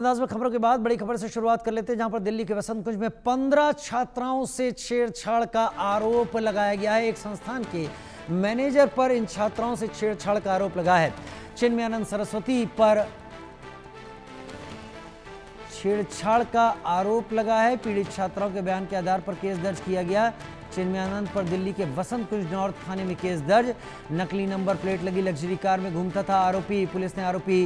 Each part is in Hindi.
अंदाज में खबरों के बाद बड़ी खबर से शुरुआत कर लेते हैं, जहां पर दिल्ली के वसंत कुंज में 15 छात्राओं से छेड़छाड़ का आरोप लगाया गया है। एक संस्थान के मैनेजर पर इन छात्राओं से छेड़छाड़ का आरोप लगा है। चिन्मयानंद सरस्वती पर छेड़छाड़ का आरोप लगा है। पीड़ित छात्राओं के बयान के आधार पर केस दर्ज किया गया। चिन्मयानंद पर दिल्ली के वसंत कुंज नॉर्थ थाने में केस दर्ज। नकली नंबर प्लेट लगी लग्जरी कार में घूमता था आरोपी। पुलिस ने आरोपी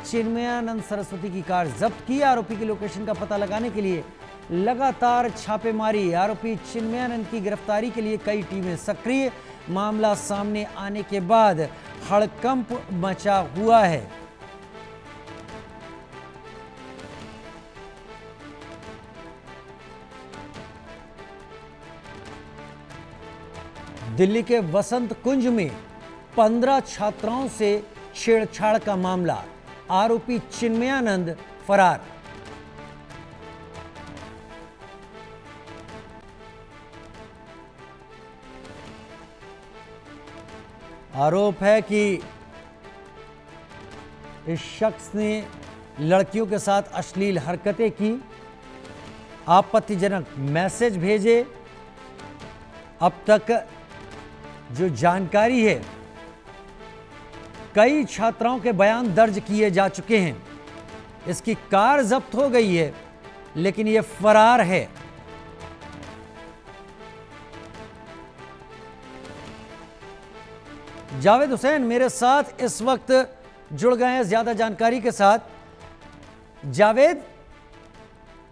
चिन्मयानंद सरस्वती की कार जब्त की। आरोपी की लोकेशन का पता लगाने के लिए लगातार छापेमारी। आरोपी चिन्मयानंद की गिरफ्तारी के लिए कई टीमें सक्रिय। मामला सामने आने के बाद हड़कंप मचा हुआ है। दिल्ली के वसंत कुंज में 15 छात्राओं से छेड़छाड़ का मामला। आरोपी चिन्मयानंद फरार। आरोप है कि इस शख्स ने लड़कियों के साथ अश्लील हरकतें की, आपत्तिजनक मैसेज भेजे। अब तक जो जानकारी है, कई छात्राओं के बयान दर्ज किए जा चुके हैं। इसकी कार जब्त हो गई है, लेकिन यह फरार है। जावेद हुसैन मेरे साथ इस वक्त जुड़ गए हैं ज्यादा जानकारी के साथ। जावेद,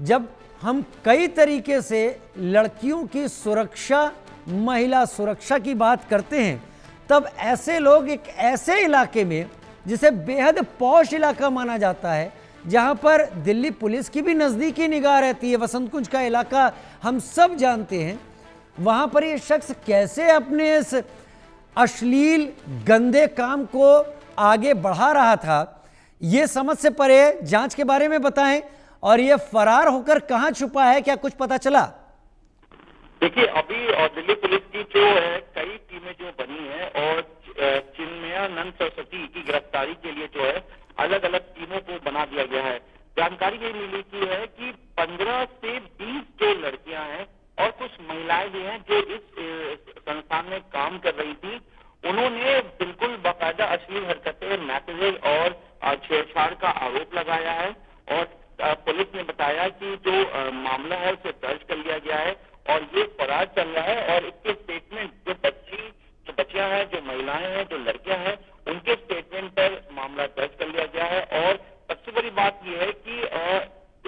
जब हम कई तरीके से लड़कियों की सुरक्षा, महिला सुरक्षा की बात करते हैं, तब ऐसे लोग एक ऐसे इलाके में जिसे बेहद पॉश इलाका माना जाता है, जहां पर दिल्ली पुलिस की भी नजदीकी निगाह रहती है, वसंत कुंज का इलाका हम सब जानते हैं, वहां पर ये शख्स कैसे अपने इस अश्लील गंदे काम को आगे बढ़ा रहा था, ये समझ से परे। जांच के बारे में बताएं, और ये फरार होकर कहां छुपा है, क्या कुछ पता चला? देखिए, अभी दिल्ली पुलिस की जो है कई टीमें जो बनी है, और चिन्मयानंद सरस्वती की गिरफ्तारी के लिए जो है अलग अलग टीमों को बना दिया गया है। जानकारी ये मिली की है कि 15 से 20 जो लड़कियां हैं और कुछ महिलाएं भी हैं जो इस संस्थान में काम कर रही थी, उन्होंने बिल्कुल बाकायदा अश्लील हरकतें, मैसेजेस और छेड़छाड़ का आरोप लगाया है। और पुलिस ने बताया कि जो मामला है उसे दर्ज कर लिया गया है और ये फरार चल रहा है। और इसके स्टेटमेंट जो बच्चियां हैं, जो महिलाएं हैं, जो लड़कियां हैं, उनके स्टेटमेंट पर मामला दर्ज कर लिया गया है। और सबसे बड़ी बात यह है कि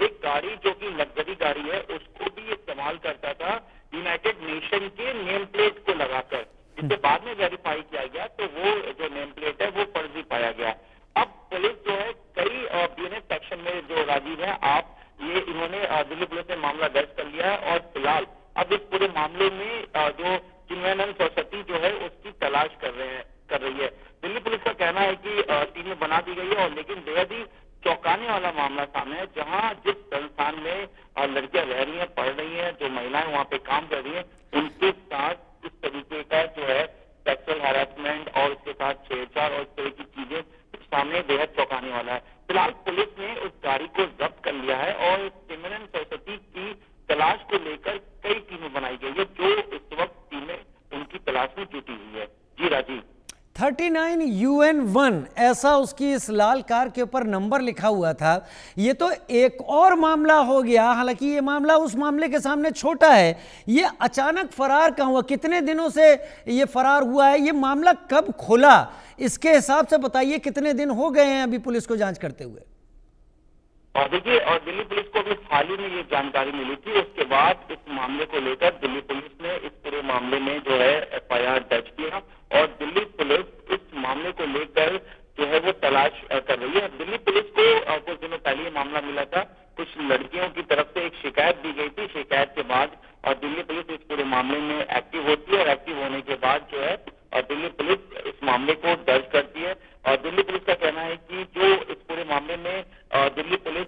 एक गाड़ी जो कि लग्जरी गाड़ी है, उसको भी इस्तेमाल करता था यूनाइटेड नेशन के नेम प्लेट को लगाकर, जिसे बाद में वेरीफाई किया गया तो वो जो नेम प्लेट है वो फर्जी पाया गया। अब पुलिस जो है कई बीएनएस सेक्शन में जो राजीव है आप, ये इन्होंने दिल्ली पुलिस ने मामला दर्ज कर लिया है। और फिलहाल अब इस पूरे मामले में जो चिन्मयानंद सरस्वती जो है उसकी तलाश कर रही है। दिल्ली पुलिस का कहना है कि टीमें बना दी गई है, और लेकिन बेहद ही चौंकाने वाला मामला सामने है, जहां जिस संस्थान में लड़कियां रह रही हैं, पढ़ रही हैं, जो महिलाएं वहां पे काम कर रही हैं, उनके साथ इस तरीके का जो है सेक्सुअल हैरेसमेंट और उसके साथ छेड़छाड़ और इस तरह की चीजें सामने बेहद चौंकाने वाला है। फिलहाल पुलिस ने उस गाड़ी को जब्त कर लिया है और चिन्मयानंद सरस्वती की तलाश को लेकर कई टीमें बनाई गई है, जो इस वक्त टीमें उनकी तलाश में जुटी हुई है। जी राजीव। 39 UN1 ऐसा उसकी इस लाल कार के ऊपर नंबर लिखा हुआ था। ये तो एक और मामला हो गया, हालांकि ये मामला उस मामले के सामने छोटा है। ये अचानक फरार कहाँ हुआ, कितने दिनों से ये फरार हुआ है, ये मामला कब खुला, इसके हिसाब से बताइए कितने दिन हो गए हैं अभी पुलिस को जांच करते हुए? और देखिए, और दिल्ली पुलिस को भी हाल ही में ये जानकारी मिली थी। उसके बाद इस मामले को लेकर दिल्ली पुलिस ने इस पूरे मामले में जो है FIR दर्ज किया, और दिल्ली पुलिस इस मामले को लेकर जो है वो तलाश कर रही है। दिल्ली पुलिस को कुछ दिनों पहले ये मामला मिला था, कुछ लड़कियों की तरफ से एक शिकायत दी गई थी। शिकायत के बाद और दिल्ली पुलिस इस पूरे मामले में एक्टिव होती है, और एक्टिव होने के बाद जो है और दिल्ली पुलिस इस मामले को दर्ज करती है। और दिल्ली पुलिस का कहना है कि जो इस पूरे मामले में दिल्ली पुलिस